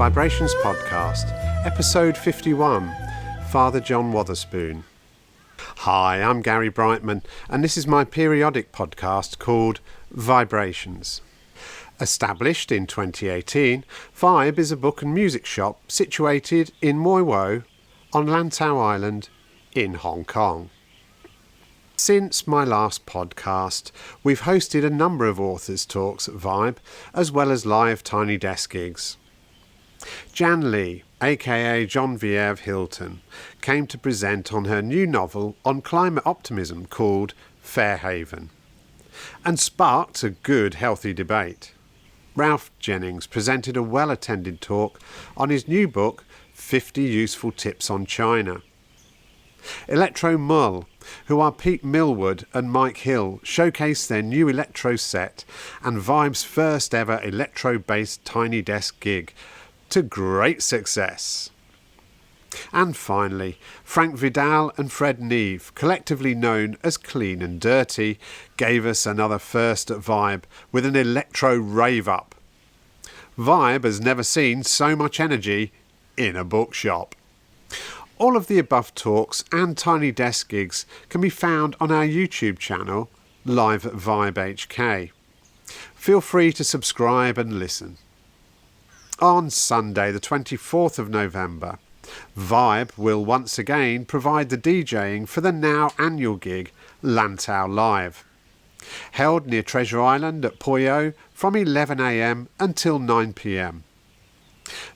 VIBErations podcast, episode 51, Father John Wotherspoon. Hi, I'm Gary Brightman, and this is my periodic podcast called VIBErations. Established in 2018, Vibe is a book and music shop situated in Moi Wo on Lantau Island in Hong Kong. Since my last podcast, we've hosted a number of authors' talks at Vibe, as well as live Tiny Desk gigs. Jan Lee, aka Genevieve Hilton, came to present on her new novel on climate optimism called Fairhaven, and sparked a good, healthy debate. Ralph Jennings presented a well-attended talk on his new book, 50 Useful Tips on China. Electro Mull, who are Pete Millwood and Mike Hill, showcased their new electro set and Vibe's first ever electro-based Tiny Desk gig to great success. And finally, Frank Vidal and Fred Neve, collectively known as Clean and Dirty, gave us another first at Vibe with an electro rave-up. Vibe has never seen so much energy in a bookshop. All of the above talks and Tiny Desk gigs can be found on our YouTube channel, Live at VIBEHK. Feel free to subscribe and listen. On Sunday, the 24th of November, Vibe will once again provide the DJing for the now annual gig Lantau Live, held near Treasure Island at Poyo from 11 a.m. until 9 p.m.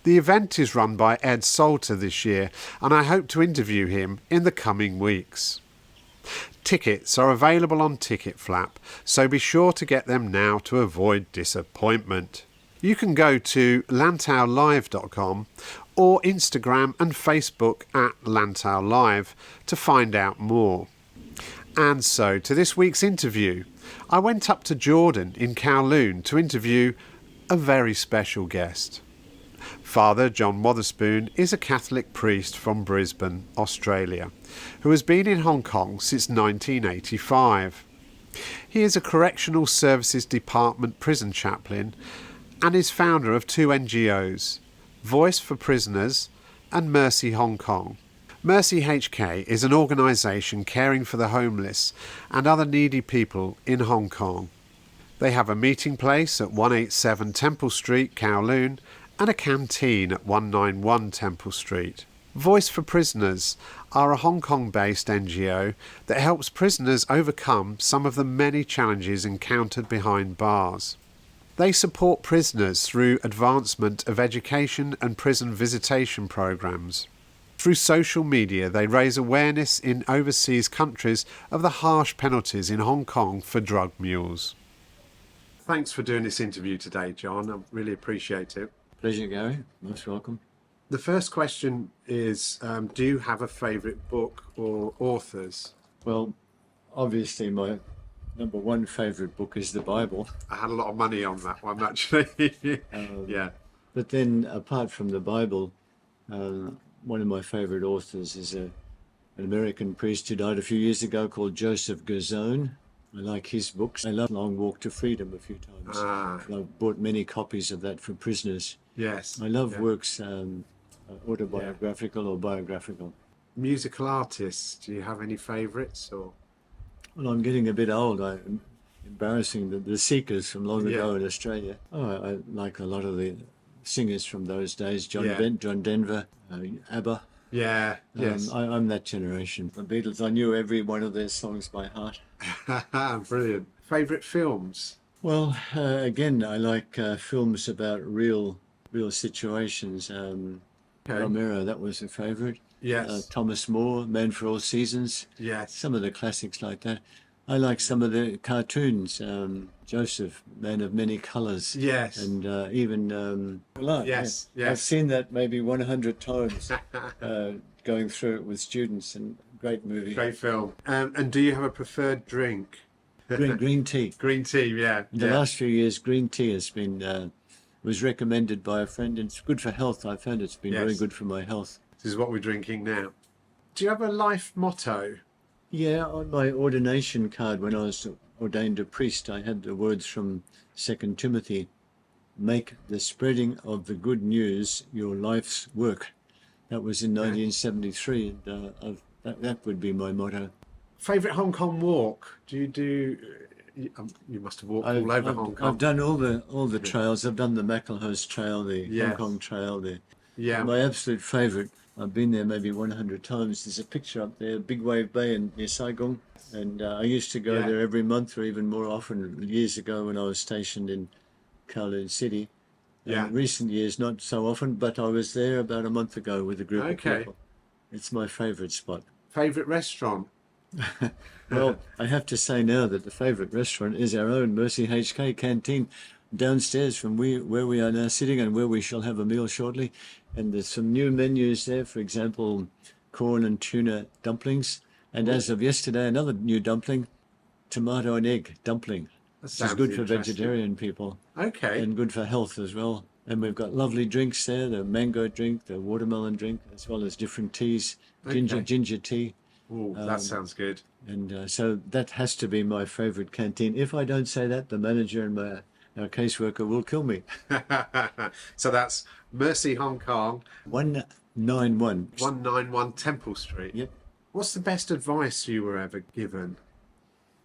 The event is run by Ed Salter this year, and I hope to interview him in the coming weeks. Tickets are available on Ticket Flap, so be sure to get them now to avoid disappointment. You can go to lantaulive.com or Instagram and Facebook at Lantau Live to find out more. And so to this week's interview, I went up to Jordon in Kowloon to interview a very special guest. Father John Wotherspoon is a Catholic priest from Brisbane, Australia, who has been in Hong Kong since 1985. He is a Correctional Services Department prison chaplain and is founder of two NGOs, Voice for Prisoners and Mercy Hong Kong. MercyHK is an organisation caring for the homeless and other needy people in Hong Kong. They have a meeting place at 187 Temple Street, Kowloon, and a canteen at 191 Temple Street. Voice for Prisoners are a Hong Kong-based NGO that helps prisoners overcome some of the many challenges encountered behind bars. They support prisoners through advancement of education and prison visitation programs. Through social media, they raise awareness in overseas countries of the harsh penalties in Hong Kong for drug mules. Thanks for doing this interview today, John. I really appreciate it. Pleasure, Gary. Most welcome. The first question is, do you have a favourite book or authors? Well, obviously my number one favourite book is the Bible. I had a lot of money on that one, actually. Yeah. But then, apart from the Bible, one of my favourite authors is an American priest who died a few years ago called Joseph Garzone. I like his books. I love Long Walk to Freedom a few times. I've bought many copies of that for prisoners. Yes. I love works autobiographical or biographical. Musical artists, do you have any favourites? Or? Well, I'm getting a bit old. I'm embarrassing the Seekers from long ago in Australia. I like a lot of the singers from those days. John Denver, ABBA. Yeah, yes. I'm that generation. The Beatles, I knew every one of their songs by heart. Brilliant. Favourite films? Well, again, I like films about real situations. Romero, that was a favourite. Yes. Thomas More, Man for All Seasons. Yes. Some of the classics like that. I like some of the cartoons. Joseph, Man of Many Colours. Yes. And even yes. I've seen that maybe 100 times going through it with students, and great movie. Great film. And do you have a preferred drink? Green tea. Green tea, yeah. In the last few years, green tea has been was recommended by a friend, and it's good for health. I found it's been very good for my health. This is what we're drinking now. Do you have a life motto? Yeah, on my ordination card when I was ordained a priest, I had the words from 2 Timothy make the spreading of the good news your life's work. That was in 1973, and that would be my motto. Favourite Hong Kong walk? You must have walked all over Hong Kong. I've done all the trails. I've done the Macklehurst Trail, the Hong Kong Trail. My absolute favourite, I've been there maybe 100 times. There's a picture up there, Big Wave Bay near Saigon. And I used to go there every month or even more often years ago when I was stationed in Kowloon City. Recent years, not so often, but I was there about a month ago with a group of people. It's my favourite spot. Favourite restaurant? Well, I have to say now that the favourite restaurant is our own MercyHK Canteen downstairs from where we are now sitting and where we shall have a meal shortly. And there's some new menus there, for example, corn and tuna dumplings. And as of yesterday, another new dumpling, tomato and egg dumpling. Which is good for vegetarian people. Okay. And good for health as well. And we've got lovely drinks there, the mango drink, the watermelon drink, as well as different teas, ginger tea. Oh, that sounds good. And so that has to be my favourite canteen. If I don't say that, the manager and our caseworker will kill me. So that's Mercy Hong Kong. 191. 191 Temple Street. Yep. What's the best advice you were ever given?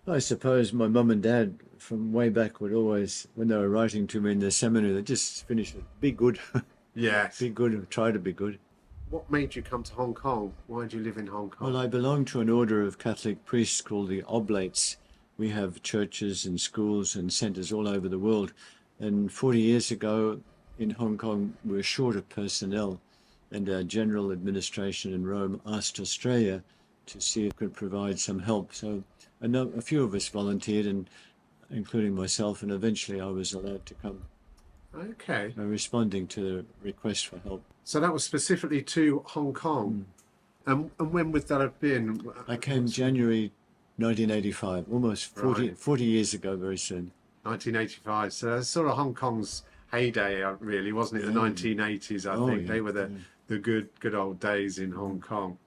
I suppose my mum and dad from way back would always, when they were writing to me in the seminary, they just finish it. Be good. Yes. Be good and try to be good. What made you come to Hong Kong? Why did you live in Hong Kong? Well, I belong to an order of Catholic priests called the Oblates. We have churches and schools and centres all over the world. And 40 years ago in Hong Kong, we were short of personnel. And our general administration in Rome asked Australia to see if it could provide some help. So a few of us volunteered, and including myself, and eventually I was allowed to come. Okay. Responding to the request for help. So that was specifically to Hong Kong. And when would that have been? I came January 1985, almost 40 years ago very soon. 1985. So that's sort of Hong Kong's heyday, really, wasn't it? The 1980s, I think. They were the good old days in Hong Kong.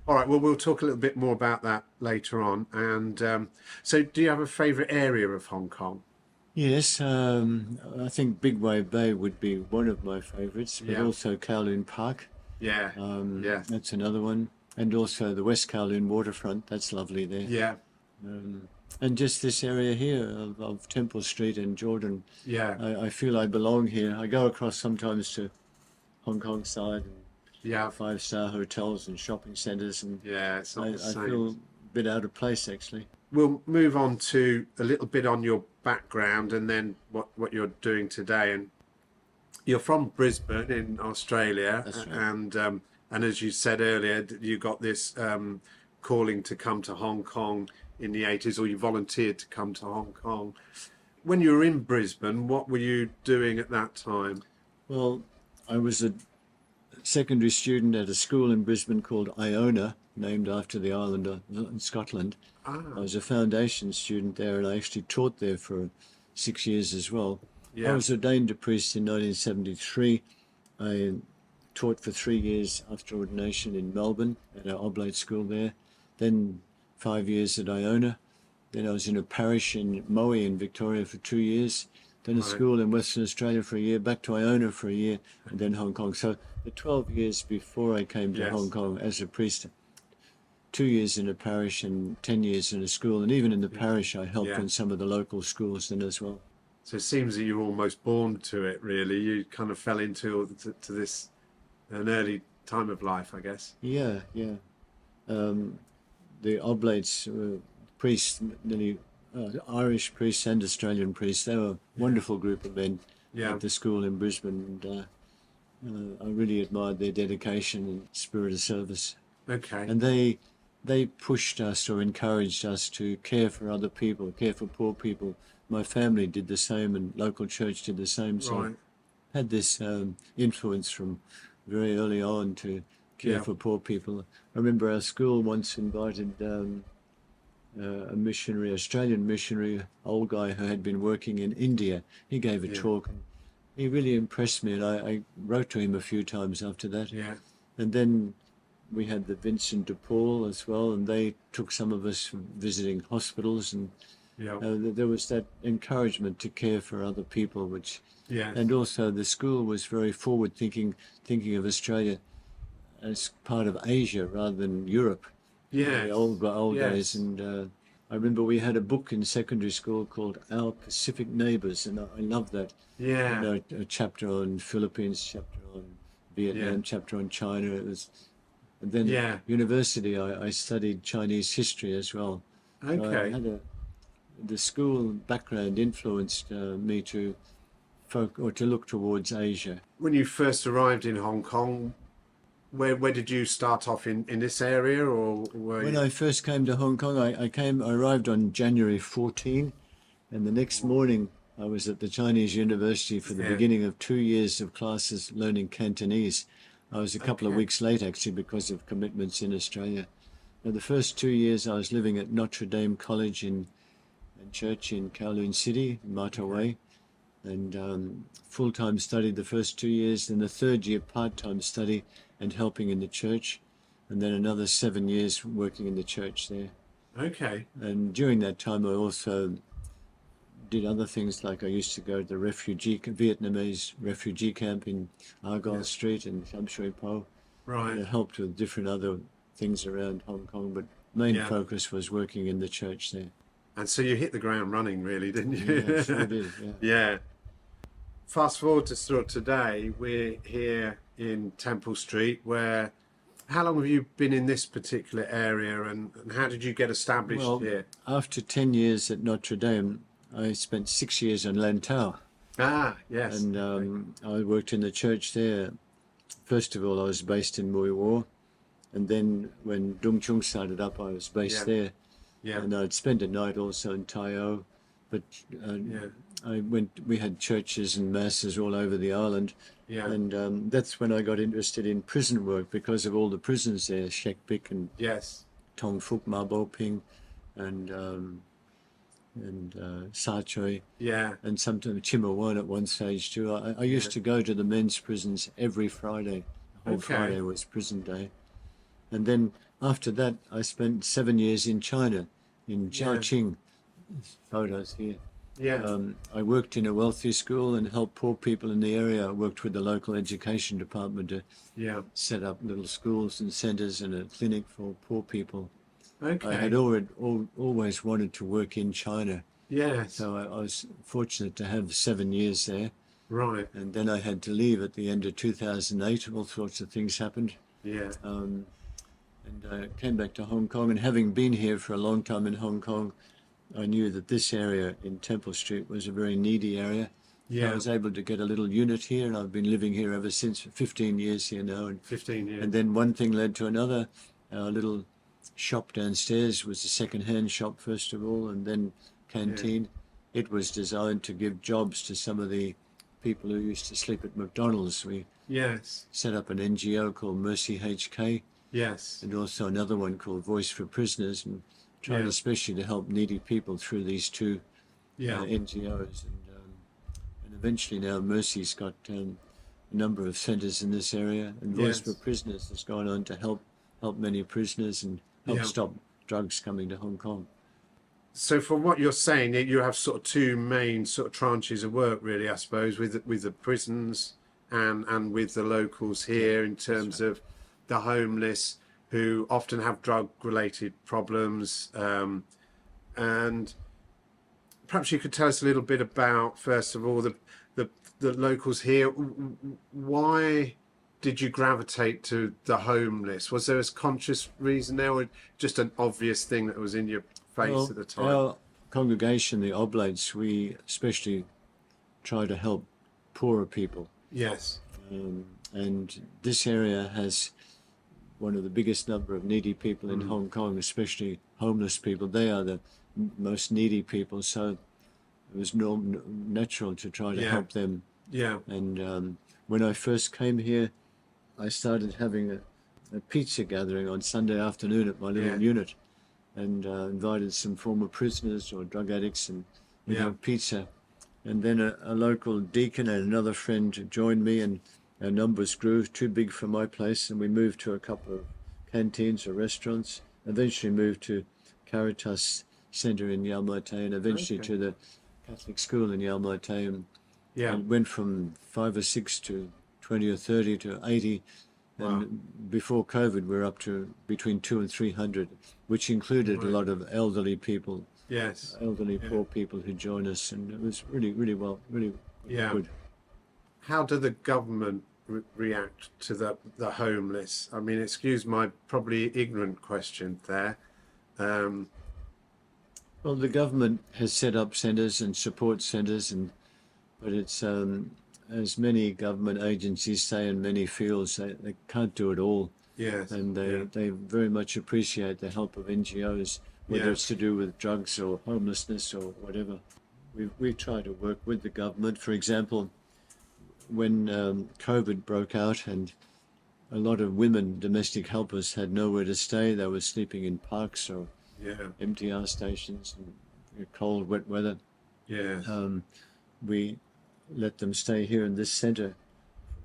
All right, well, we'll talk a little bit more about that later on. And so do you have a favourite area of Hong Kong? Yes, I think Big Wave Bay would be one of my favourites, but also Kowloon Park. Yeah, that's another one. And also the West Kowloon waterfront, that's lovely there. Yeah. And just this area here of Temple Street and Jordon. Yeah. I feel I belong here. I go across sometimes to Hong Kong side and five-star hotels and shopping centres, and it's not the same. I feel a bit out of place, actually. We'll move on to a little bit on your background and then what you're doing today. And you're from Brisbane in Australia. That's right. And as you said earlier, you got this calling to come to Hong Kong in the 80s, or you volunteered to come to Hong Kong. When you were in Brisbane, what were you doing at that time? Well, I was a secondary student at a school in Brisbane called Iona, named after the island in Scotland. I was a foundation student there, and I actually taught there for 6 years as well. I was ordained a priest in 1973. I taught for 3 years after ordination in Melbourne at our Oblate school there. Then 5 years at Iona. Then I was in a parish in Moe in Victoria for 2 years. Then a school in Western Australia for a year, back to Iona for a year, and then Hong Kong. So the 12 years before I came to Hong Kong as a priest, 2 years in a parish and 10 years in a school. And even in the parish, I helped in some of the local schools then as well. So it seems that you're almost born to it, really. You kind of fell into to this an early time of life, I guess. Yeah. The Oblates were priests, nearly Irish priests and Australian priests. They were a wonderful group of men at the school in Brisbane. And I really admired their dedication and spirit of service. Okay. And they pushed us or encouraged us to care for other people, care for poor people. My family did the same, and local church did the same. So I had this influence from very early on to care for poor people. I remember our school once invited a missionary, Australian missionary, old guy who had been working in India. He gave a talk, and he really impressed me, and I wrote to him a few times after that. Yeah. And then we had the Vincent de Paul as well, and they took some of us visiting hospitals, and Yeah. There was that encouragement to care for other people, which, Yeah. and also the school was very forward thinking of Australia as part of Asia rather than Europe. Yes. The old Yes. days. And I remember we had a book in secondary school called Our Pacific Neighbours, and I love that. Yeah. You know, a chapter on Philippines, chapter on Vietnam, Yeah. chapter on China. It was, and then Yeah. university, I studied Chinese history as well. So I Okay. had the school background influenced me to to look towards Asia. When you first arrived in Hong Kong, where did you start off in this area, or were When you? I first came to Hong Kong, I arrived on January 14, and the next morning I was at the Chinese University for the Yeah. beginning of 2 years of classes learning Cantonese. I was a couple of Okay. weeks late actually because of commitments in Australia. Now, the first 2 years I was living at Notre Dame College in church in Kowloon City, Mata Way, and full-time studied the first 2 years, then the third year part-time study and helping in the church, and then another 7 years working in the church there. Okay. And during that time I also did other things, like I used to go to the Vietnamese refugee camp in Argyle Yeah. Street and Sham Shui Po. Right. And helped with different other things around Hong Kong, but main Yeah. focus was working in the church there. And so you hit the ground running, really, didn't you? Yeah, sure did, yeah. Yeah. Fast forward to sort of today, we're here in Temple Street, where how long have you been in this particular area, and how did you get established Well, here? after 10 years at Notre Dame, I spent 6 years on Lantau, Ah, yes. and I worked in the church there. First of all, I was based in Mui Wo, and then when Dung Chung started up, I was based Yeah. there, Yeah. and I'd spent a night also in Tai O, but Yeah. we had churches and masses all over the island, Yeah. and that's when I got interested in prison work because of all the prisons there, Shek Pik and Yes. Tong Fuk, Ma Bo Ping, and Sa Choi, Yeah. and sometimes Chimawan at one stage too. I used to go to the men's prisons every Friday. The whole Okay. Friday was prison day. And then after that, I spent 7 years in China, in Jiaoqing. Photos here. Yeah. I worked in a wealthy school and helped poor people in the area. I worked with the local education department to Yeah. set up little schools and centres and a clinic for poor people. Okay. I had always wanted to work in China, Yes. so I was fortunate to have 7 years there. Right. And then I had to leave at the end of 2008. All sorts of things happened. Yeah. And I came back to Hong Kong. And having been here for a long time in Hong Kong, I knew that this area in Temple Street was a very needy area. Yeah. I was able to get a little unit here, and I've been living here ever since, 15 years here now. 15 years. And then one thing led to another. Our little shop downstairs was a second-hand shop, first of all, and then Canteen. It was designed to give jobs to some of the people who used to sleep at McDonald's. We Yes. set up an NGO called MercyHK, Yes. and also another one called Voice for Prisoners, and tried Yeah. especially to help needy people through these two Yeah. NGOs. And eventually now Mercy's got a number of centres in this area, and Voice Yes. for Prisoners has gone on to help many prisoners and help Yeah. stop drugs coming to Hong Kong. So from what you're saying, you have sort of two main sort of tranches of work, really, I suppose, with the prisons and with the locals here, in terms of the homeless who often have drug-related problems. And perhaps you could tell us a little bit about, first of all, the locals here. Why did you gravitate to the homeless? Was there a conscious reason there, or just an obvious thing that was in your face at the time? Our congregation, the Oblates, we especially try to help poorer people. Yes. And this area has one of the biggest number of needy people in Hong Kong, especially homeless people. They are the most needy people, so it was natural to try to Yeah. help them. Yeah. And when I first came here, I started having a pizza gathering on Sunday afternoon at my little Yeah. unit, and invited some former prisoners or drug addicts, and we Yeah. had pizza. And then a local deacon and another friend joined me, and our numbers grew too big for my place, and we moved to a couple of canteens or restaurants, eventually moved to Caritas centre in Yau Ma Tei, and eventually Okay. to the Catholic school in Yau Ma Tei. Yeah. And went from 5 or 6 to 20 or 30 to 80. Wow. And before COVID, we were up to between 200 and 300, which included a lot of elderly people, Yes. elderly poor people who joined us. And it was really, really well, really Yeah. good. How do the government react to the homeless? I mean, excuse my probably ignorant question there. Well, the government has set up centres and support centres, but it's as many government agencies say in many fields, they can't do it all. Yes. And they very much appreciate the help of NGOs, whether it's to do with drugs or homelessness or whatever. We try to work with the government. For example, when COVID broke out and a lot of women, domestic helpers, had nowhere to stay, they were sleeping in parks or MTR stations in cold, wet weather. Yeah. We let them stay here in this centre,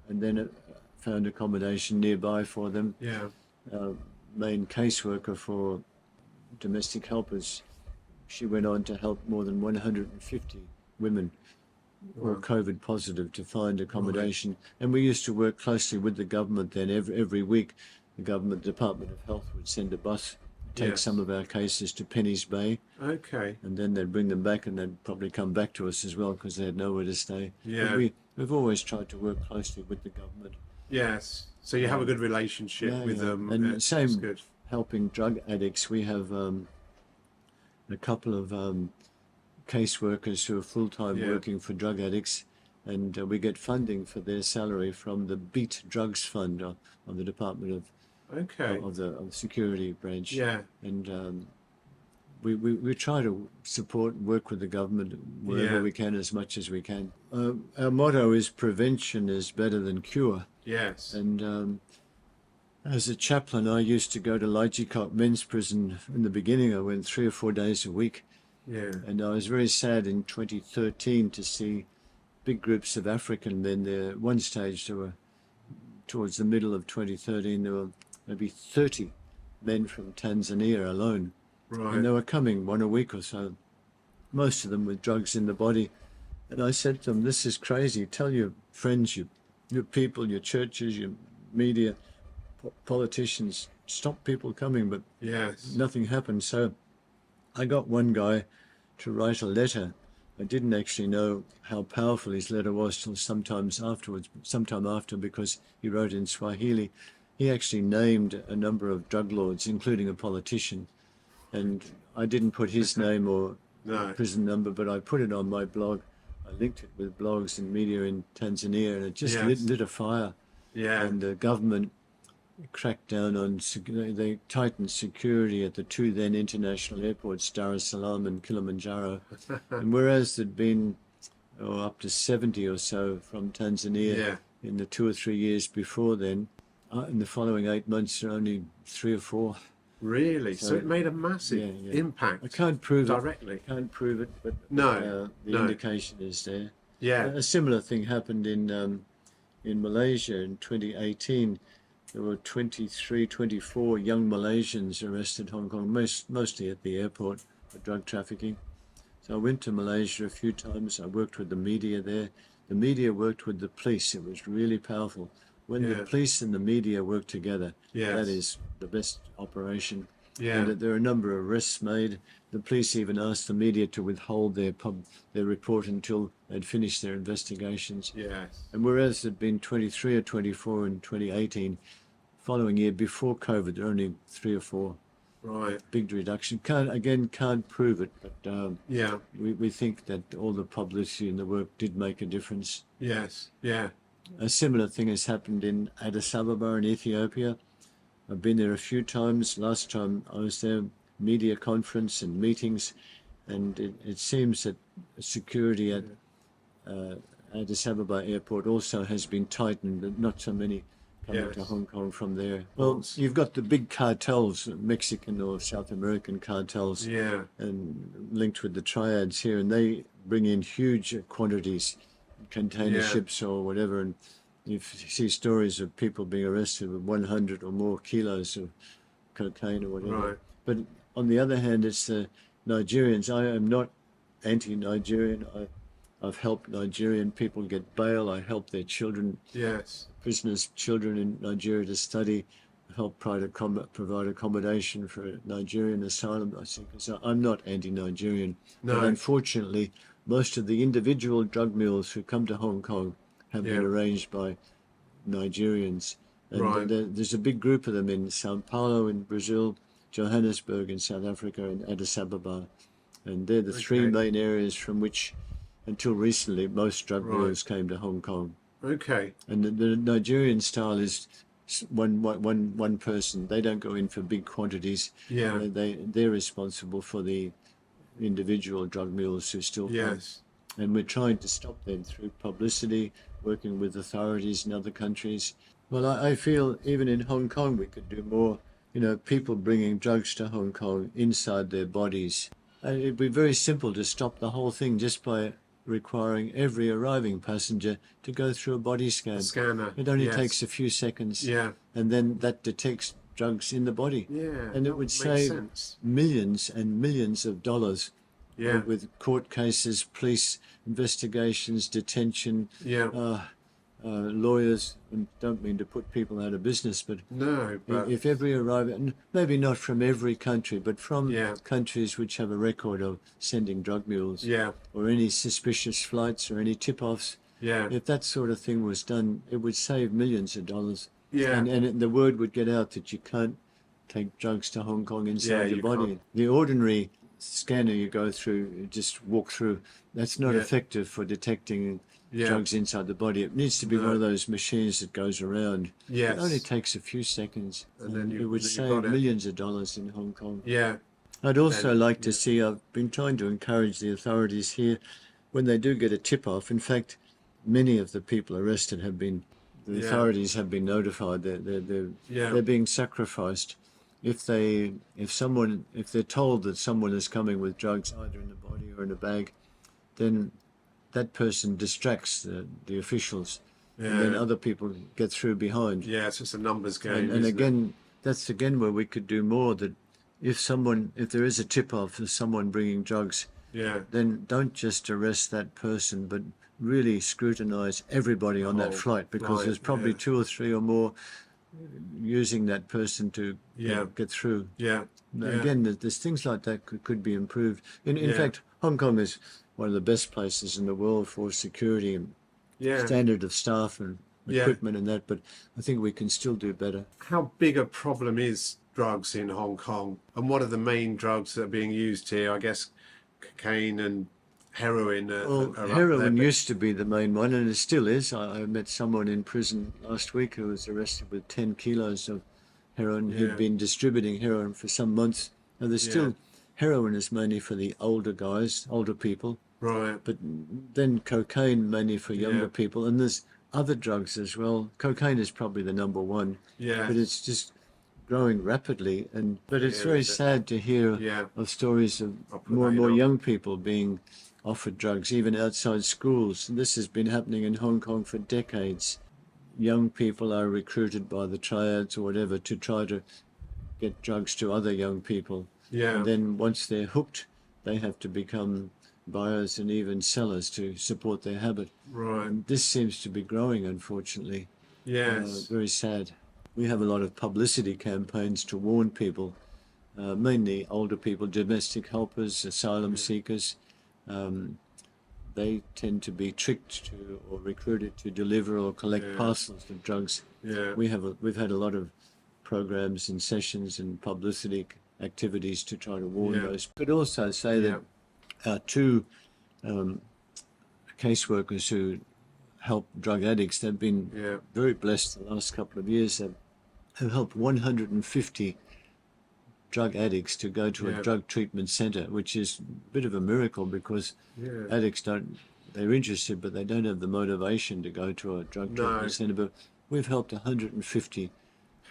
and then found accommodation nearby for them. Yeah. Main caseworker for domestic helpers, she went on to help more than 150 women, all COVID positive, to find accommodation. And we used to work closely with the government then. Every week, the government Department of Health would send a bus, take some of our cases to Penny's Bay. Okay. And then they'd bring them back, and they'd probably come back to us as well because they had nowhere to stay. Yeah. But we've always tried to work closely with the government. Yes. So you have a good relationship with them. And That's same good. helping drug addicts. We have a couple of caseworkers who are full-time working for drug addicts, and we get funding for their salary from the Beat Drugs Fund of the Department of the Security Branch. Yeah. And we try to support and work with the government wherever we can, as much as we can. Our motto is prevention is better than cure. Yes. And as a chaplain, I used to go to Lajikok Men's Prison. In the beginning, I went 3 or 4 days a week. Yeah. And I was very sad in 2013 to see big groups of African men there. At one stage, there were, towards the middle of 2013, there were maybe 30 men from Tanzania alone. Right. And they were coming 1 a week or so, most of them with drugs in the body. And I said to them, this is crazy. Tell your friends, your people, your churches, your media, politicians, stop people coming. But nothing happened. So I got one guy to write a letter. I didn't actually know how powerful his letter was till sometime after, because he wrote in Swahili. He actually named a number of drug lords, including a politician. And I didn't put his name or prison number, but I put it on my blog. I linked it with blogs and media in Tanzania, and it just lit a fire. Yeah. And the government cracked down on, they tightened security at the 2 then international airports, Dar es Salaam and Kilimanjaro. And whereas there'd been up to 70 or so from Tanzania in the 2 or 3 years before then, in the following 8 months, there were only 3 or 4. Really? So it made a massive impact. I can't prove directly. it. Can't prove it, but the indication is there. Yeah. A similar thing happened in Malaysia in 2018. There were 23, 24 young Malaysians arrested in Hong Kong, mostly at the airport for drug trafficking. So I went to Malaysia a few times. I worked with the media there. The media worked with the police. It was really powerful. When the police and the media work together, that is the best operation. Yeah. And there are a number of arrests made. The police even asked the media to withhold their report until they'd finished their investigations. Yes. And whereas there'd been 23 or 24 in 2018, following year before COVID, there were only 3 or 4. Right. Big reduction. Can't prove it, but we think that all the publicity and the work did make a difference. Yes. Yeah. A similar thing has happened in Addis Ababa in Ethiopia. I've been there a few times. Last time I was there, media conference and meetings, and it seems that security at Addis Ababa airport also has been tightened, and not so many coming to Hong Kong from there. Well, you've got the big cartels, Mexican or South American cartels, and linked with the triads here, and they bring in huge quantities, container ships or whatever, and you see stories of people being arrested with 100 or more kilos of cocaine or whatever. Right. But on the other hand, it's the Nigerians. I am not anti-Nigerian. I've helped Nigerian people get bail. I help their children, Yes. prisoners' children in Nigeria to study. I help provide accommodation for Nigerian asylum seekers. So I'm not anti-Nigerian. No. But unfortunately, most of the individual drug mules who come to Hong Kong have been arranged by Nigerians. And Right. there's a big group of them in Sao Paulo in Brazil, Johannesburg in South Africa, and Addis Ababa. And they're the three main areas from which, until recently, most drug mules came to Hong Kong. Okay. And the Nigerian style is one person. They don't go in for big quantities. Yeah. They're responsible for the individual drug mules who still come. Yes. And we're trying to stop them through publicity, working with authorities in other countries. Well, I feel even in Hong Kong we could do more. You know, people bringing drugs to Hong Kong inside their bodies. And it'd be very simple to stop the whole thing just by requiring every arriving passenger to go through a body scan. A scanner. It only takes a few seconds. Yeah. And then that detects drugs in the body. Yeah. And it would save millions and millions of dollars. Yeah. With court cases, police investigations, detention, lawyers, and don't mean to put people out of business, but no, but if every arrival, maybe not from every country, but from countries which have a record of sending drug mules, or any suspicious flights or any tip-offs, if that sort of thing was done, it would save millions of dollars. And the word would get out that you can't take drugs to Hong Kong inside your body. Can't. The ordinary scanner you go through, you just walk through, that's not effective for detecting drugs inside the body. It needs to be one of those machines that goes around. It only takes a few seconds, and then it would save millions of dollars in Hong Kong. I'd also like to see, I've been trying to encourage the authorities here, when they do get a tip-off, in fact, many of the people arrested have been, the authorities have been notified that they're being sacrificed. If they're told that someone is coming with drugs either in the body or in a bag, then that person distracts the officials, and then other people get through behind. Yeah, it's just a numbers game. And again, that's again where we could do more. That if there is a tip-off of someone bringing drugs, then don't just arrest that person, but really scrutinise everybody on that flight, because there's probably 2 or 3 or more using that person to get through. Again, there's things like that could be improved. In fact, Hong Kong is one of the best places in the world for security and standard of staff and equipment and that, but I think we can still do better. How big a problem is drugs in Hong Kong, and what are the main drugs that are being used here? I guess cocaine and heroin. Heroin used to be the main one, and it still is. I met someone in prison last week who was arrested with 10 kilos of heroin. He'd been distributing heroin for some months. Now, there's still heroin is mainly for the older guys, older people. Right. But then cocaine mainly for younger people, and there's other drugs as well. Cocaine is probably the number one. But it's just growing rapidly, but it's very sad to hear of stories of more and more young people being offered drugs, even outside schools. This has been happening in Hong Kong for decades. Young people are recruited by the triads or whatever to try to get drugs to other young people. And then once they're hooked, they have to become buyers and even sellers to support their habit. Right. And this seems to be growing, unfortunately. Very sad. We have a lot of publicity campaigns to warn people, mainly older people, domestic helpers, asylum seekers. They tend to be tricked to or recruited to deliver or collect parcels of drugs. We've had a lot of programs and sessions and publicity activities to try to warn those. But also say that our 2 caseworkers who help drug addicts, they've been very blessed the last couple of years. Have helped 150 drug addicts to go to a drug treatment centre, which is a bit of a miracle, because addicts they're interested, but they don't have the motivation to go to a drug treatment centre. But we've helped 150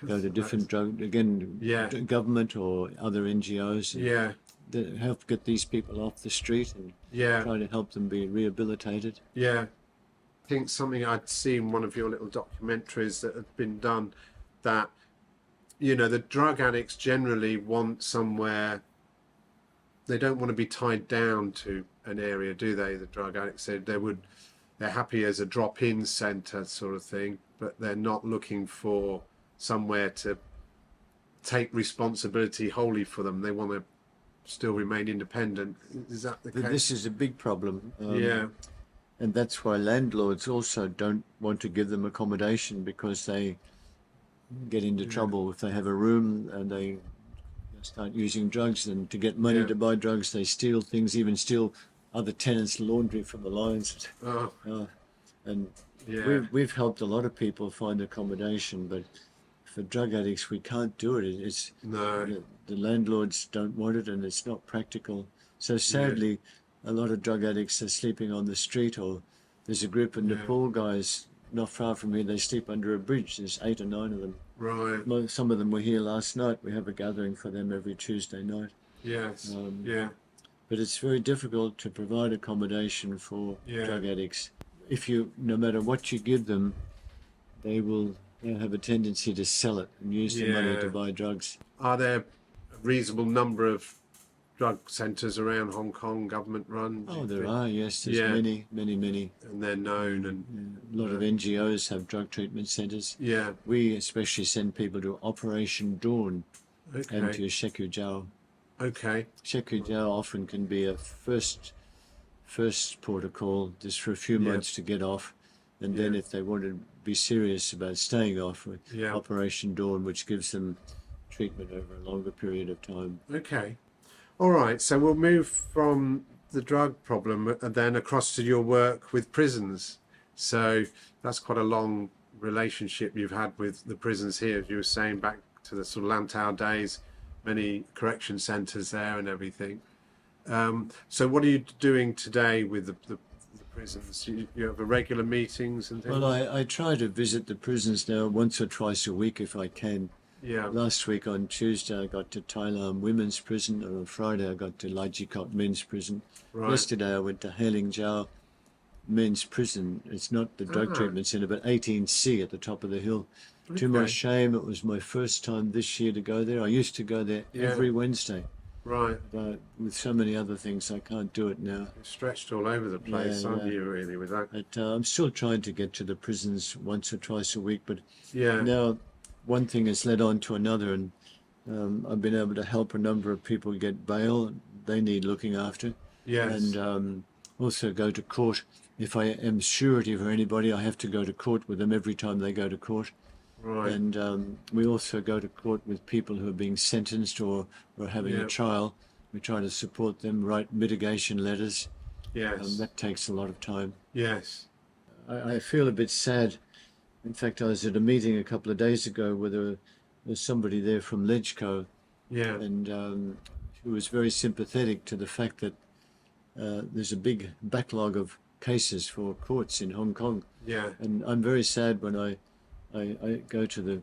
go to different government or other NGOs. That help get these people off the street and try to help them be rehabilitated. I think something I'd seen one of your little documentaries that had been done, that the drug addicts generally want somewhere they don't want to be tied down to an area, do they? The drug addicts, they're happy as a drop-in centre sort of thing, but they're not looking for somewhere to take responsibility wholly for them. They want to still remain independent. Is that the case? This is a big problem. Yeah. And that's why landlords also don't want to give them accommodation, because they get into trouble if they have a room and they start using drugs. And to get money to buy drugs, they steal things, even steal other tenants' laundry from the lines. And we've helped a lot of people find accommodation, but for drug addicts, we can't do it. The landlords don't want it, and it's not practical. So sadly, a lot of drug addicts are sleeping on the street, or there's a group of Nepal guys not far from here. They sleep under a bridge. There's 8 or 9 of them. Right. Some of them were here last night. We have a gathering for them every Tuesday night. Yes. But it's very difficult to provide accommodation for drug addicts. No matter what you give them, they'll have a tendency to sell it and use the money to buy drugs. Are there a reasonable number of drug centres around Hong Kong, government run? Oh, there are, yes. There's many. And they're known. And a lot of NGOs have drug treatment centres. Yeah. We especially send people to Operation Dawn and to Shekujiao. Okay. Shekujiao often can be a first protocol, just for a few months to get off. And then if they want to be serious about staying off, with Operation Dawn, which gives them treatment over a longer period of time. Okay. All right. So we'll move from the drug problem and then across to your work with prisons. So that's quite a long relationship you've had with the prisons here, as you were saying, back to the sort of Lantau days, many correction centres there and everything. So what are you doing today with the prisons? You have regular meetings and things? Well, I try to visit the prisons now once or twice a week if I can. Yeah. Last week on Tuesday I got to Tai Lam Women's Prison, and on Friday I got to Lajikot Men's Prison. Right. Yesterday I went to Hailing Jiao Men's Prison. It's not the drug treatment centre, but 18C at the top of the hill. Okay. To my shame, it was my first time this year to go there. I used to go there every Wednesday. Right. But with so many other things, I can't do it now. You're stretched all over the place, aren't you, really, with that? But I'm still trying to get to the prisons once or twice a week, but yeah. Now one thing has led on to another, and I've been able to help a number of people get bail. They need looking after. Yes. And also go to court. If I am surety for anybody, I have to go to court with them every time they go to court. Right. And we also go to court with people who are being sentenced or having a trial. We try to support them, write mitigation letters. Yes. That takes a lot of time. Yes. I feel a bit sad. In fact, I was at a meeting a couple of days ago where there was somebody there from LegCo. Yeah. And who was very sympathetic to the fact that there's a big backlog of cases for courts in Hong Kong. Yeah. And I'm very sad when I go to the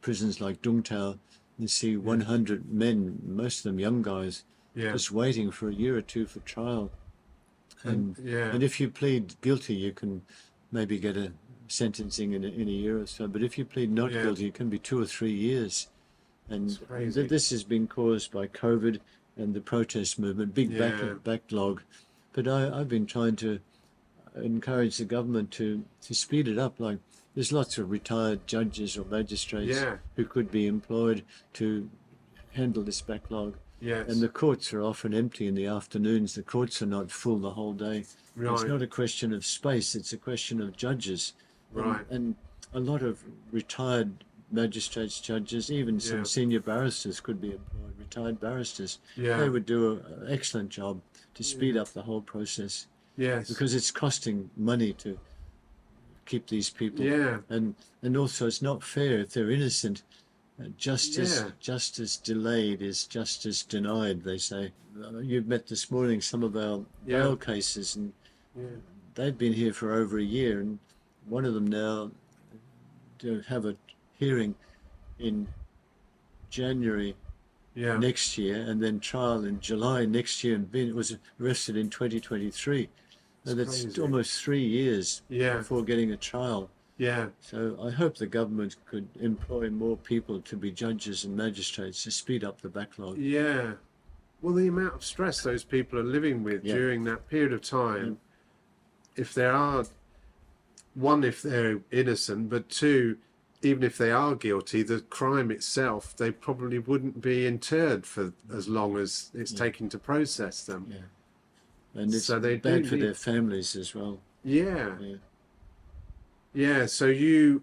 prisons like Dung Tau and see 100 men, most of them young guys, just waiting for a year or two for trial. And if you plead guilty, you can maybe get a sentencing in a year or so. But if you plead not guilty, it can be 2 or 3 years. And this has been caused by COVID and the protest movement, big backlog. But I've been trying to encourage the government to speed it up. Like, there's lots of retired judges or magistrates who could be employed to handle this backlog. Yes. And the courts are often empty in the afternoons. The courts are not full the whole day. Right. It's not a question of space, it's a question of judges. Right. And a lot of retired magistrates, judges, even some senior barristers could be employed, retired barristers. Yeah. They would do an excellent job to speed up the whole process. Yes. Because it's costing money to keep these people. Yeah. And also it's not fair if they're innocent. Justice delayed is justice denied, they say. You've met this morning some of our bail cases, and they've been here for over a year, and one of them now to have a hearing in January next year, and then trial in July next year, and was arrested in 2023. And that's almost 3 years before getting a trial. Yeah. So I hope the government could employ more people to be judges and magistrates to speed up the backlog. Yeah. Well, the amount of stress those people are living with during that period of time, if there are, one, if they're innocent, but two, even if they are guilty, the crime itself, they probably wouldn't be interred for as long as it's taking to process them. Yeah. And it's so they bad do for need... their families as well. Yeah. So you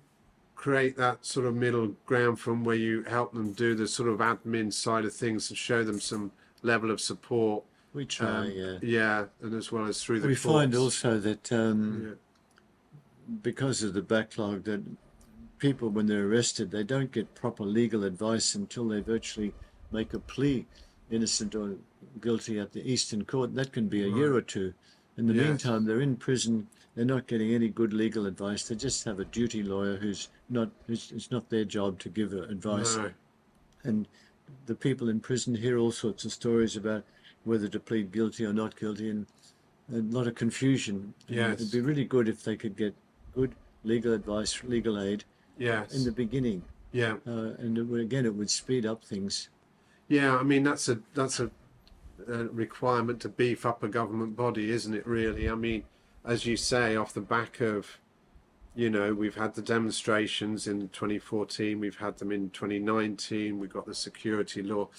create that sort of middle ground from where you help them do the sort of admin side of things and show them some level of support. We try, and as well as through the we courts. find also that because of the backlog, that people, when they're arrested, they don't get proper legal advice until they virtually make a plea, innocent or guilty, at the Eastern Court. That can be a year or two. In the meantime, they're in prison. They're not getting any good legal advice. They just have a duty lawyer it's not their job to give advice. No. And the people in prison hear all sorts of stories about whether to plead guilty or not guilty, and a lot of confusion. It'd be really good if they could get good legal advice, legal aid in the beginning. And it would speed up things. I mean, that's a requirement to beef up a government body, isn't it, really? I mean, as you say, off the back of, we've had the demonstrations in 2014, we've had them in 2019, we've got the security law.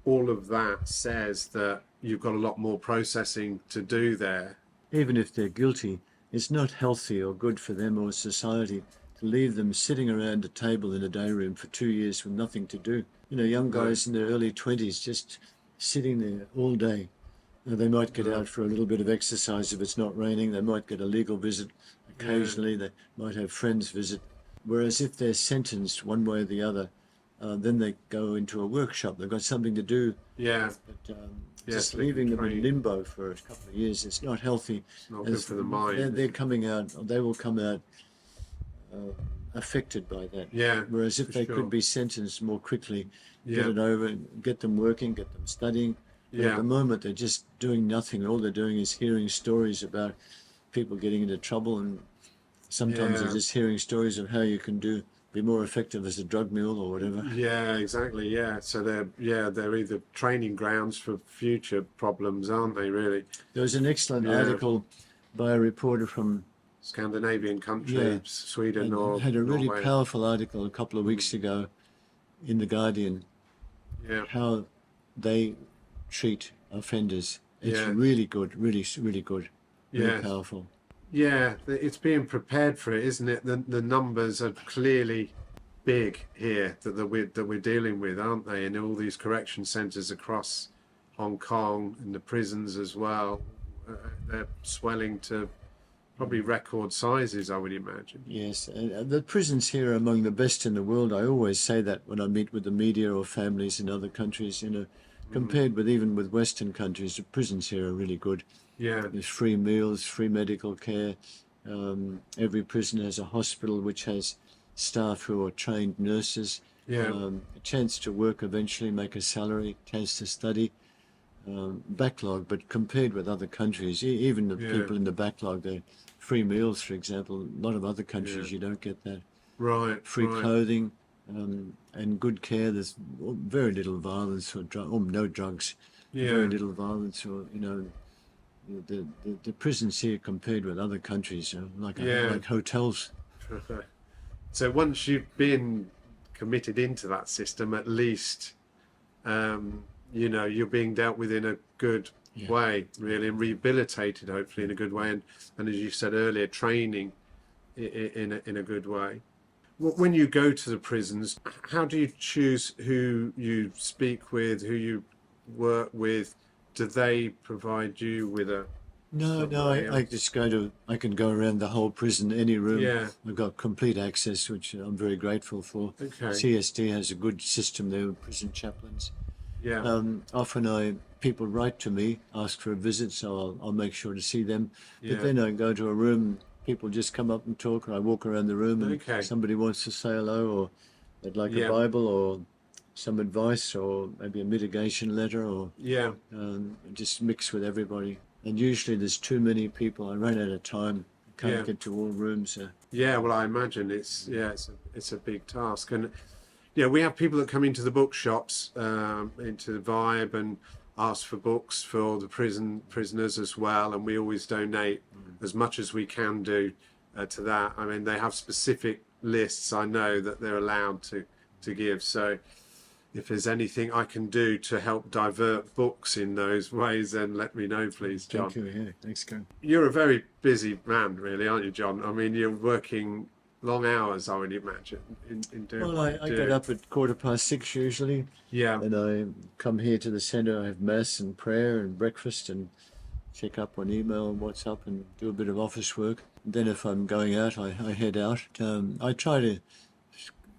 All of that says that you've got a lot more processing to do there. Even if they're guilty, it's not healthy or good for them or society to leave them sitting around a table in a day room for 2 years with nothing to do. Young guys in their early 20s just sitting there all day. They might get out for a little bit of exercise if it's not raining. They might get a legal visit occasionally. They might have friends visit. Whereas if they're sentenced one way or the other, then they go into a workshop. They've got something to do. But just leaving them in limbo for a couple of years, it's not healthy. It's not good for the mind. They're coming out, they will come out affected by that. Whereas if they could be sentenced more quickly, get it over, get them working, get them studying. But at the moment, they're just doing nothing. All they're doing is hearing stories about people getting into trouble, and sometimes they're just hearing stories of how you can be more effective as a drug mule or whatever. Exactly. So they're either training grounds for future problems, aren't they, really? There was an excellent article by a reporter from Scandinavian countries, Sweden or had a really Norway. Powerful article a couple of weeks ago in The Guardian, how they treat offenders. It's really good, really, really good, really powerful. It's being prepared for it, isn't it? The numbers are clearly big here that we're dealing with, aren't they? And all these correction centres across Hong Kong and the prisons as well, they're swelling to probably record sizes, I would imagine. Yes, and the prisons here are among the best in the world. I always say that when I meet with the media or families in other countries, compared with even with Western countries, the prisons here are really good. There's free meals, free medical care. Every prison has a hospital which has staff who are trained nurses. A chance to work eventually, make a salary, chance to study. Backlog, but compared with other countries, even the people in the backlog, they're free meals, for example. A lot of other countries you don't get that. Free clothing and good care. There's very little violence or no drugs. Very little violence, or the prisons here compared with other countries are like hotels. So once you've been committed into that system, at least you're being dealt with in a good way, really, and rehabilitated, hopefully, in a good way, and as you said earlier, training in a good way. When you go to the prisons, how do you choose who you speak with, who you work with? Do they provide you with a... No, I just I can go around the whole prison, any room. I've got complete access, which I'm very grateful for. CSD has a good system there with prison chaplains. Often people write to me, ask for a visit, so I'll make sure to see them. But then I go to a room, people just come up and talk, and I walk around the room, and somebody wants to say hello, or they'd like a Bible, or some advice, or maybe a mitigation letter, or just mix with everybody. And usually there's too many people. I run out of time. I can't get to all rooms. Well, I imagine it's a big task. And we have people that come into the bookshops, into the Vibe, and ask for books for the prisoners as well, and we always donate as much as we can do to that. I mean, they have specific lists, I know, that they're allowed to give. So if there's anything I can do to help divert books in those ways, then let me know, please, John. Thank you. Yeah, thanks, Gary. You're a very busy man, really, aren't you, John? I mean, you're working long hours, I would imagine, in doing Well, what I you get do. up at 6:15 usually, Yeah, and I come here to the centre. I have mass and prayer and breakfast and check up on email and WhatsApp and do a bit of office work. Then if I'm going out, I head out. I try to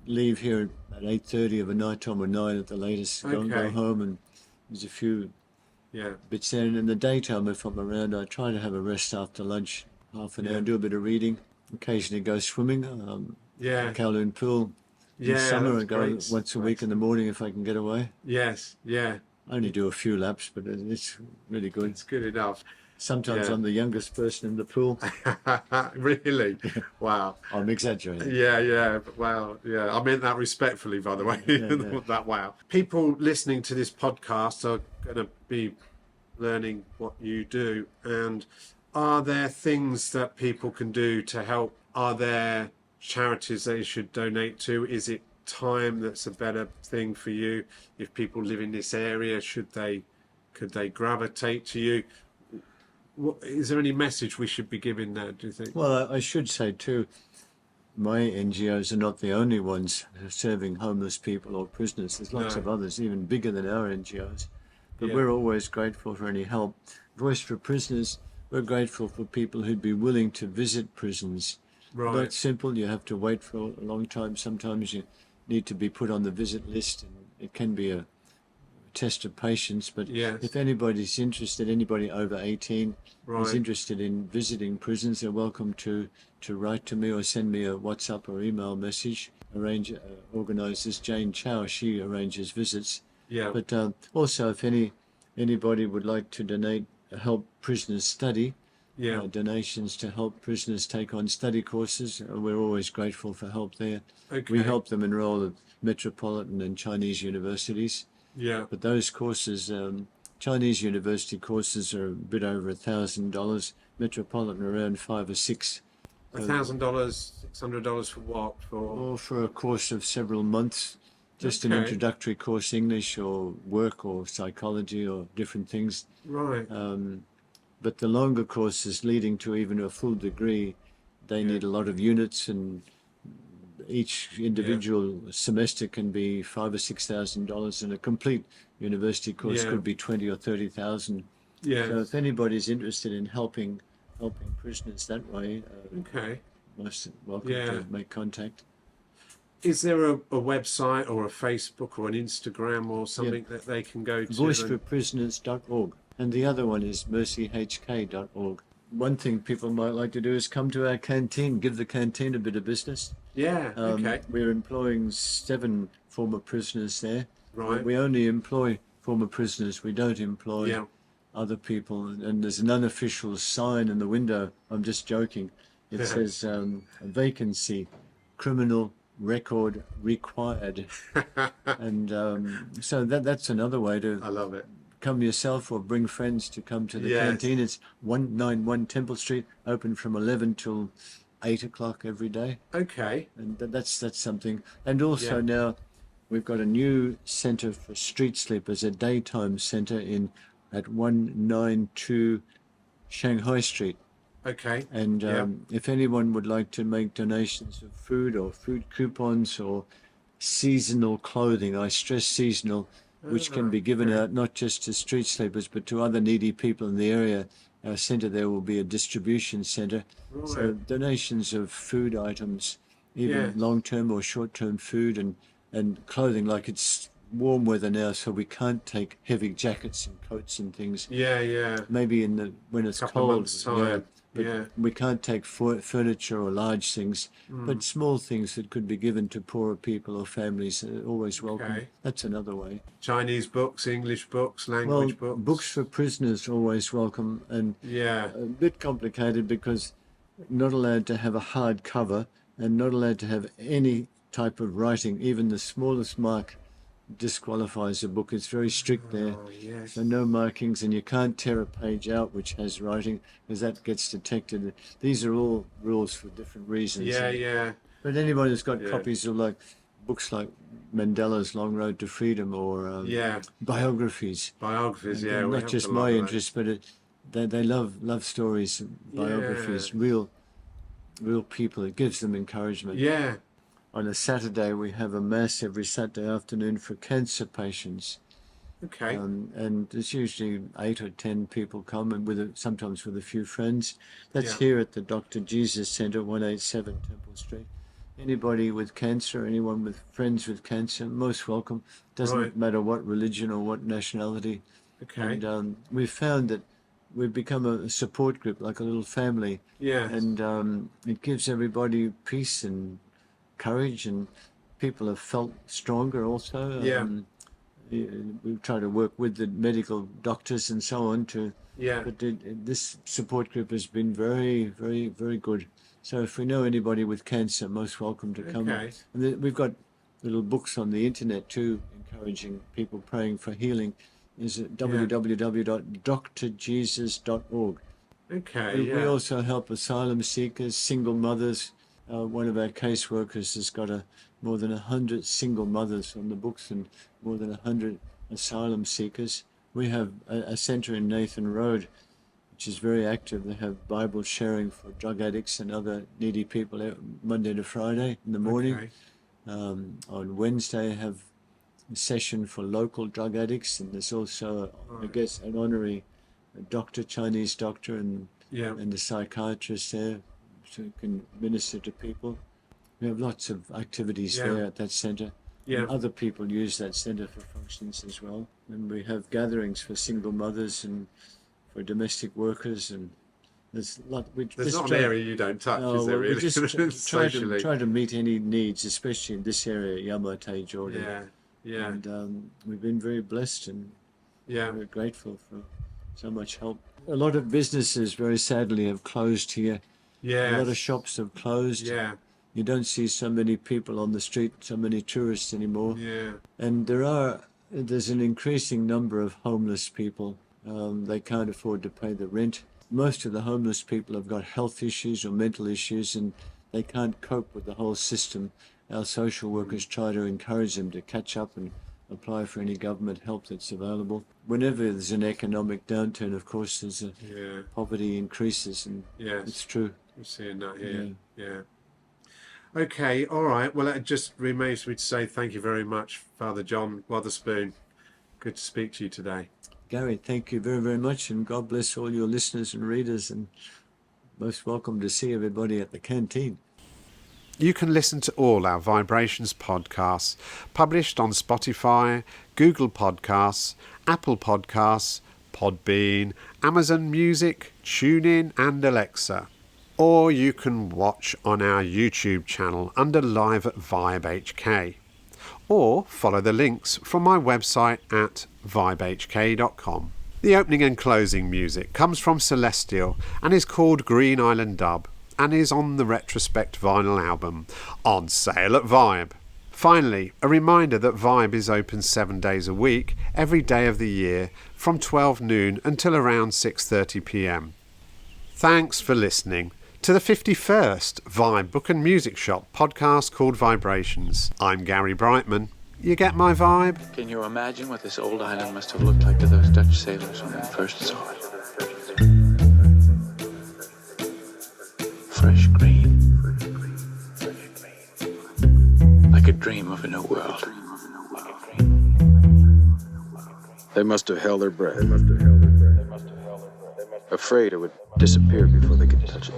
leave here at 8:30 of a night time or 9 at the latest. Go Okay. home, and there's a few yeah, bits there. And in the daytime, if I'm around, I try to have a rest after lunch, half an hour, Yeah. do a bit of reading. Occasionally go swimming. yeah, Kowloon pool. In yeah. summer, That's I go great. once a week in the morning if I can get away. Yes, yeah, I only do a few laps, but it's really good. it's good enough. Sometimes Yeah. I'm the youngest person in the pool. Really? Wow. I'm exaggerating. Yeah. Wow. Yeah. I meant that respectfully, by the way. Yeah. That wow. People listening to this podcast are going to be learning what you do. And are there things that people can do to help? Are there charities they should donate to? Is it time that's a better thing for you? If people live in this area, could they gravitate to you? Is there any message we should be giving there, do you think? Well, I should say too, my NGOs are not the only ones serving homeless people or prisoners. There's lots No. of others, even bigger than our NGOs. But Yeah. we're always grateful for any help. Voice for Prisoners, we're grateful for people who'd be willing to visit prisons. Right. Not simple, you have to wait for a long time. Sometimes you need to be put on the visit list, and it can be a test of patience. But Yes. if anybody's interested, anybody over 18 Right. is interested in visiting prisons, they're welcome to write to me or send me a WhatsApp or email message. Organises Jane Chow, she arranges visits. Yeah. But also, if anybody would like to donate, help prisoners study, Yeah. donations to help prisoners take on study courses, we're always grateful for help there. Okay. We help them enroll at metropolitan and Chinese universities. Yeah. But those courses, Chinese university courses are a bit over $1,000. Metropolitan around $5 or $6. $1,000, $600 for what? Or for a course of several months, just an Okay. introductory course, English or work or psychology or different things. Right. But the longer courses leading to even a full degree, they need a lot of units, and each individual semester can be $5,000 or $6,000, and a complete university course Yeah. could be 20 or 30,000. Yeah. So if anybody's interested in helping prisoners that way, Okay. most welcome Yeah. to make contact. Is there a website or a Facebook or an Instagram or something that they can go to? Voiceforprisoners.org, and the other one is MercyHK.org. One thing people might like to do is come to our canteen, give the canteen a bit of business. Yeah. Okay. We're employing 7 former prisoners there. Right. We only employ former prisoners. We don't employ Yeah. other people. And there's an unofficial sign in the window. I'm just joking. It says vacancy, criminal record required. And so that's another way to I love it. come yourself or bring friends to come to the Yes. canteen. It's 191 Temple Street, open from 11 till 8 o'clock every day. Okay. And that's something. And also Yeah. now we've got a new centre for street sleepers, a daytime centre at 192 Shanghai Street. Okay. And Yeah. if anyone would like to make donations of food or food coupons or seasonal clothing, I stress seasonal, which can be given out not just to street sleepers but to other needy people in the area. Our centre there will be a distribution centre. So donations of food items, even Yeah. long-term or short-term food and clothing, like it's warm weather now, so we can't take heavy jackets and coats and things. Yeah. Maybe when it's Couple of cold, months' time. but Yeah. we can't take furniture or large things, but small things that could be given to poorer people or families are always welcome. Okay. That's another way. Chinese books, English books, Well, language books. books for prisoners always welcome, and Yeah. a bit complicated because not allowed to have a hard cover and not allowed to have any type of writing, even the smallest mark disqualifies a book. It's very strict there. Oh, yes. So no markings, and you can't tear a page out which has writing, because that gets detected. These are all rules for different reasons. Yeah. But anybody who's got copies of books like Mandela's Long Road to Freedom or biographies. Biographies, and not just my interest, but they love stories, biographies, real people. It gives them encouragement. Yeah. On a Saturday, we have a mass every Saturday afternoon for cancer patients. Okay. And there's usually 8 or 10 people come, and sometimes with a few friends. That's here at the Dr. Jesus Centre, 187 Temple Street. Anybody with cancer, anyone with friends with cancer, most welcome. Doesn't matter what religion or what nationality. Okay. And we've found that we've become a support group, like a little family. Yeah. And it gives everybody peace and courage, and people have felt stronger also. We try to work with the medical doctors and so on but this support group has been very, very, very good. So if we know anybody with cancer, most welcome to come. Okay. And we've got little books on the internet too, encouraging people, praying for healing. Is at www.drjesus.org. Okay. We also help asylum seekers, single mothers. One of our caseworkers has got more than 100 single mothers on the books and more than 100 asylum seekers. We have a centre in Nathan Road, which is very active. They have Bible sharing for drug addicts and other needy people Monday to Friday in the morning. Okay. On Wednesday, have a session for local drug addicts, and there's also, I guess, an honorary doctor, Chinese doctor, and the psychiatrist there, so you can minister to people. We have lots of activities there at that centre. Yeah. And other people use that centre for functions as well. And we have gatherings for single mothers and for domestic workers, and there's a lot. There's not an area you don't touch, is there really? We just try to meet any needs, especially in this area, Yamate, Jordon. Yeah. And we've been very blessed and very grateful for so much help. A lot of businesses, very sadly, have closed here. Yeah. A lot of shops have closed. Yeah. You don't see so many people on the street, so many tourists anymore. Yeah. And there's an increasing number of homeless people. They can't afford to pay the rent. Most of the homeless people have got health issues or mental issues, and they can't cope with the whole system. Our social workers try to encourage them to catch up and apply for any government help that's available. Whenever there's an economic downturn, of course, there's poverty increases, and it's true. We're seeing that here. Yeah. Okay, all right. Well, it just remains me to say thank you very much, Father John Wotherspoon. Good to speak to you today. Gary, thank you very, very much, and God bless all your listeners and readers, and most welcome to see everybody at the Canteen. You can listen to all our VIBErations podcasts published on Spotify, Google Podcasts, Apple Podcasts, Podbean, Amazon Music, TuneIn and Alexa. Or you can watch on our YouTube channel under Live at VIBEHK. Or follow the links from my website at vibehk.com. The opening and closing music comes from Celestial and is called Green Island Dub, and is on the Retrospect vinyl album, on sale at Vibe. Finally, a reminder that Vibe is open 7 days a week, every day of the year, from 12 noon until around 6:30 p.m. Thanks for listening to the 51st Vibe Book and Music Shop podcast called VIBErations. I'm Gary Brightman. You get my vibe? Can you imagine what this old island must have looked like to those Dutch sailors when they first saw it? Fresh green. Like a dream of a new world. They must have held their breath. Afraid it would disappear before they could touch it.